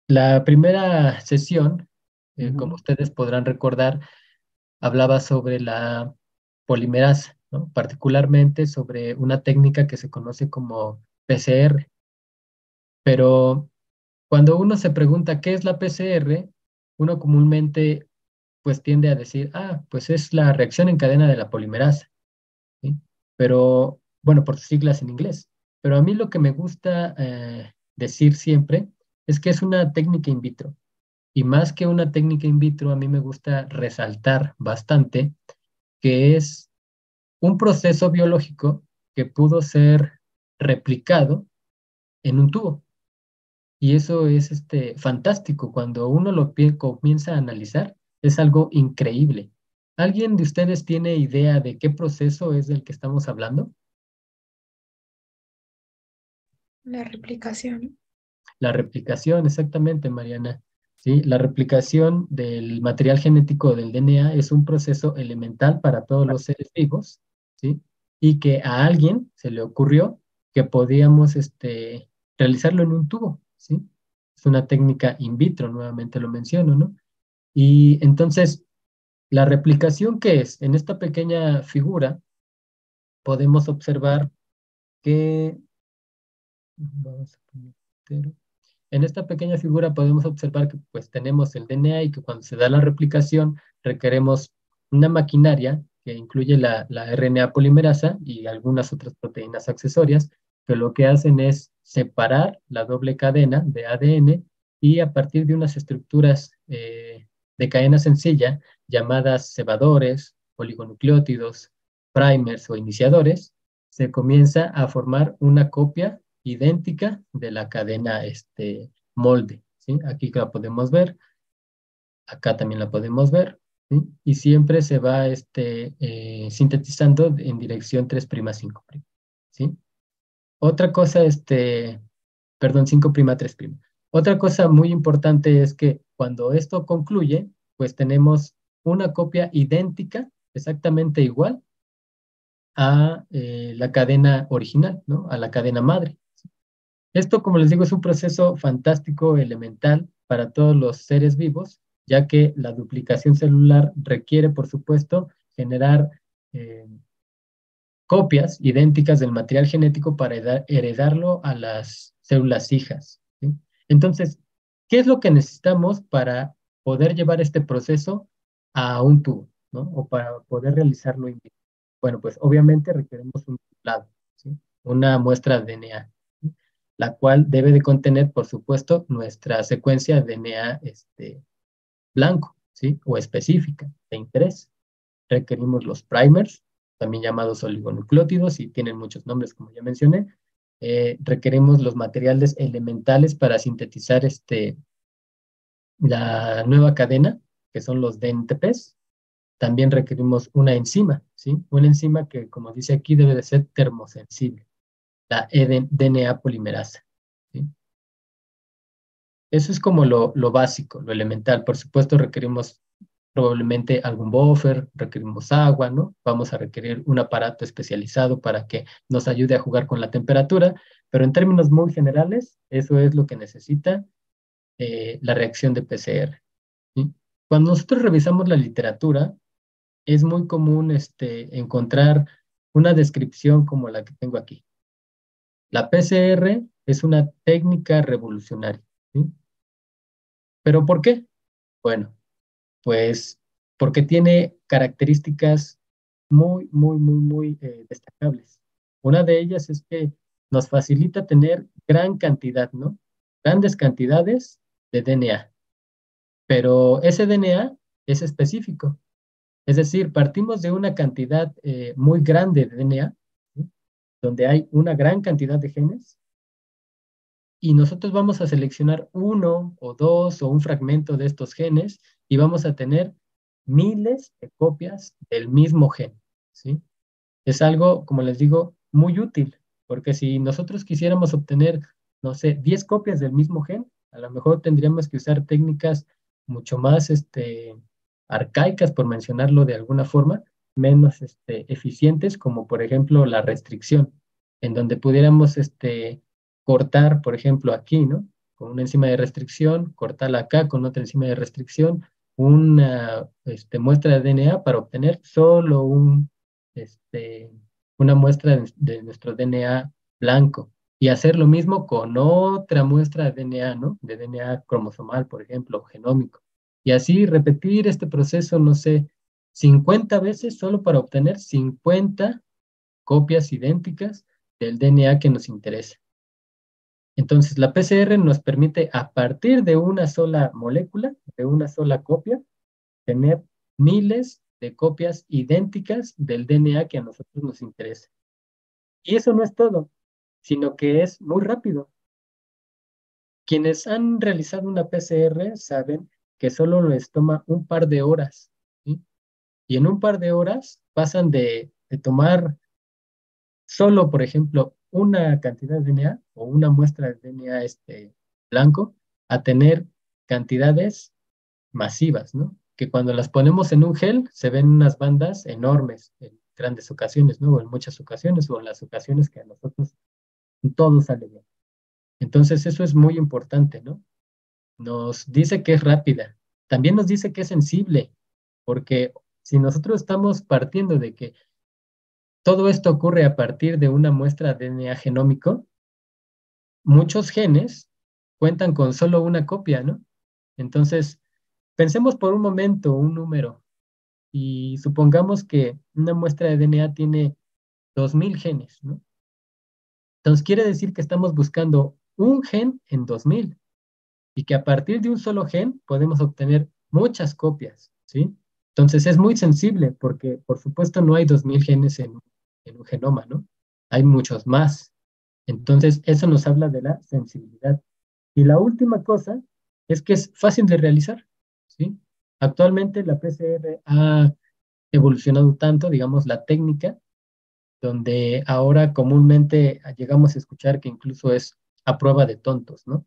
La primera sesión, como Ujú. ustedes podrán recordar, hablaba sobre la polimerasa, ¿no? Particularmente sobre una técnica que se conoce como PCR. Pero cuando uno se pregunta qué es la PCR, uno comúnmente pues tiende a decir, ah, pues es la reacción en cadena de la polimerasa, ¿sí? Pero, bueno, por sus siglas en inglés. Pero a mí lo que me gusta decir siempre es que es una técnica in vitro. Y más que una técnica in vitro, a mí me gusta resaltar bastante que es un proceso biológico que pudo ser replicado en un tubo. Y eso es fantástico. Cuando uno comienza a analizar, es algo increíble. ¿Alguien de ustedes tiene idea de qué proceso es del que estamos hablando? La replicación. La replicación, exactamente, Mariana. Sí, la replicación del material genético del DNA es un proceso elemental para todos los seres vivos, ¿sí? Y que a alguien se le ocurrió que podíamos realizarlo en un tubo, ¿sí? Es una técnica in vitro, nuevamente lo menciono, ¿no? Y entonces, la replicación que es, en esta pequeña figura, podemos observar que, vamos a poner entero. En esta pequeña figura podemos observar que pues tenemos el DNA y que cuando se da la replicación requeremos una maquinaria que incluye la RNA polimerasa y algunas otras proteínas accesorias que lo que hacen es separar la doble cadena de ADN y a partir de unas estructuras de cadena sencilla llamadas cebadores, oligonucleótidos, primers o iniciadores, se comienza a formar una copia idéntica de la cadena molde, ¿sí? Aquí la podemos ver, acá también la podemos ver, ¿sí? Y siempre se va sintetizando en dirección 3' 5', ¿sí? Otra cosa, perdón, 5' 3'. Otra cosa muy importante es que cuando esto concluye, pues tenemos una copia idéntica, exactamente igual a la cadena original, ¿no? A la cadena madre. Esto, como les digo, es un proceso fantástico, elemental para todos los seres vivos, ya que la duplicación celular requiere, por supuesto, generar eh, copias idénticas del material genético para heredarlo a las células hijas, ¿sí? Entonces, ¿qué es lo que necesitamos para poder llevar este proceso a un tubo, ¿no? O para poder realizarlo in vitro. Bueno, pues obviamente requeremos un templado, ¿sí? Una muestra de DNA, ¿sí? La cual debe de contener, por supuesto, nuestra secuencia de DNA blanco, ¿sí? O específica, de interés. Requerimos los primers, también llamados oligonucleótidos, y tienen muchos nombres, como ya mencioné. Requerimos los materiales elementales para sintetizar la nueva cadena, que son los DNTPs. También requerimos una enzima, ¿sí? Una enzima que, como dice aquí, debe de ser termosensible, la DNA polimerasa, ¿sí? Eso es como lo básico, lo elemental. Por supuesto, requerimos probablemente algún buffer, requerimos agua, ¿no? Vamos a requerir un aparato especializado para que nos ayude a jugar con la temperatura, pero en términos muy generales, eso es lo que necesita la reacción de PCR, ¿sí? Cuando nosotros revisamos la literatura, es muy común encontrar una descripción como la que tengo aquí. La PCR es una técnica revolucionaria, ¿sí? ¿Pero por qué? Bueno, pues porque tiene características muy destacables. Una de ellas es que nos facilita tener gran cantidad, ¿no? Grandes cantidades de DNA, pero ese DNA es específico. Es decir, partimos de una cantidad muy grande de DNA, ¿sí? Donde hay una gran cantidad de genes, y nosotros vamos a seleccionar uno o dos o un fragmento de estos genes y vamos a tener miles de copias del mismo gen, ¿sí? Es algo, como les digo, muy útil, porque si nosotros quisiéramos obtener, no sé, 10 copias del mismo gen, a lo mejor tendríamos que usar técnicas mucho más arcaicas, por mencionarlo de alguna forma, menos eficientes, como por ejemplo la restricción, en donde pudiéramos cortar, por ejemplo, aquí, ¿no? con una enzima de restricción, cortarla acá con otra enzima de restricción, una muestra de DNA para obtener solo una muestra de nuestro DNA blanco. Y hacer lo mismo con otra muestra de DNA, ¿no? De DNA cromosomal, por ejemplo, o genómico. Y así repetir este proceso, no sé, 50 veces solo para obtener 50 copias idénticas del DNA que nos interesa. Entonces, la PCR nos permite, a partir de una sola molécula, de una sola copia, tener miles de copias idénticas del DNA que a nosotros nos interesa. Y eso no es todo, sino que es muy rápido. Quienes han realizado una PCR saben que solo les toma un par de horas, ¿sí? Y en un par de horas pasan de tomar solo, por ejemplo, una cantidad de DNA o una muestra de DNA blanco a tener cantidades masivas, ¿no? Que cuando las ponemos en un gel se ven unas bandas enormes en grandes ocasiones, ¿no? O en muchas ocasiones, o en las ocasiones que a nosotros todo sale bien. Entonces eso es muy importante, ¿no? Nos dice que es rápida, también nos dice que es sensible, porque si nosotros estamos partiendo de que todo esto ocurre a partir de una muestra de DNA genómico, muchos genes cuentan con solo una copia, ¿no? Entonces, pensemos por un momento un número y supongamos que una muestra de DNA tiene 2000 genes, ¿no? Entonces, quiere decir que estamos buscando un gen en 2000 y que a partir de un solo gen podemos obtener muchas copias, ¿sí? Entonces, es muy sensible porque, por supuesto, no hay 2000 genes en un genoma, ¿no? Hay muchos más. Entonces, eso nos habla de la sensibilidad. Y la última cosa es que es fácil de realizar, ¿sí? Actualmente la PCR ha evolucionado tanto, digamos, la técnica, donde ahora comúnmente llegamos a escuchar que incluso es a prueba de tontos, ¿no?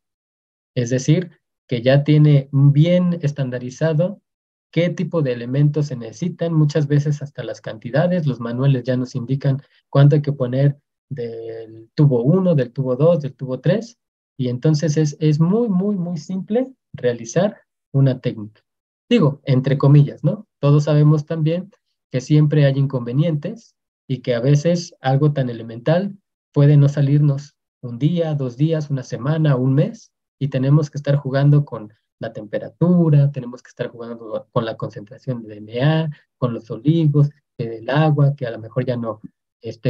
Es decir, que ya tiene bien estandarizado qué tipo de elementos se necesitan, muchas veces hasta las cantidades, los manuales ya nos indican cuánto hay que poner del tubo uno, del tubo 2, del tubo 3, y entonces es muy, muy, muy simple realizar una técnica. Digo, entre comillas, ¿no? Todos sabemos también que siempre hay inconvenientes y que a veces algo tan elemental puede no salirnos un día, 2 días, una semana, un mes, y tenemos que estar jugando con la temperatura, tenemos que estar jugando con la concentración de DNA, con los oligos, del agua, que a lo mejor ya no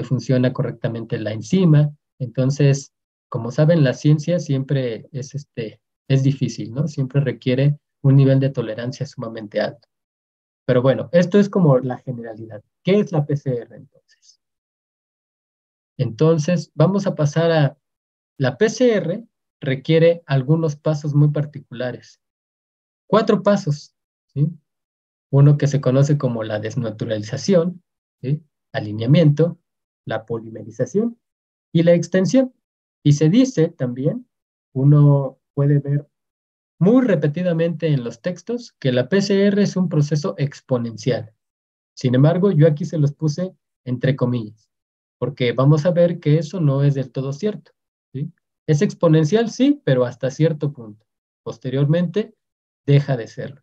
funciona correctamente la enzima. Entonces, como saben, la ciencia siempre es difícil, ¿no? Siempre requiere un nivel de tolerancia sumamente alto. Pero bueno, esto es como la generalidad. ¿Qué es la PCR entonces? Entonces, vamos a pasar a la PCR requiere algunos pasos muy particulares. 4 pasos, ¿sí? Uno que se conoce como la desnaturalización, ¿sí? Alineamiento, la polimerización y la extensión. Y se dice también, uno puede ver muy repetidamente en los textos, que la PCR es un proceso exponencial. Sin embargo, yo aquí se los puse entre comillas, porque vamos a ver que eso no es del todo cierto, ¿sí? Es exponencial, sí, pero hasta cierto punto. Posteriormente, deja de serlo.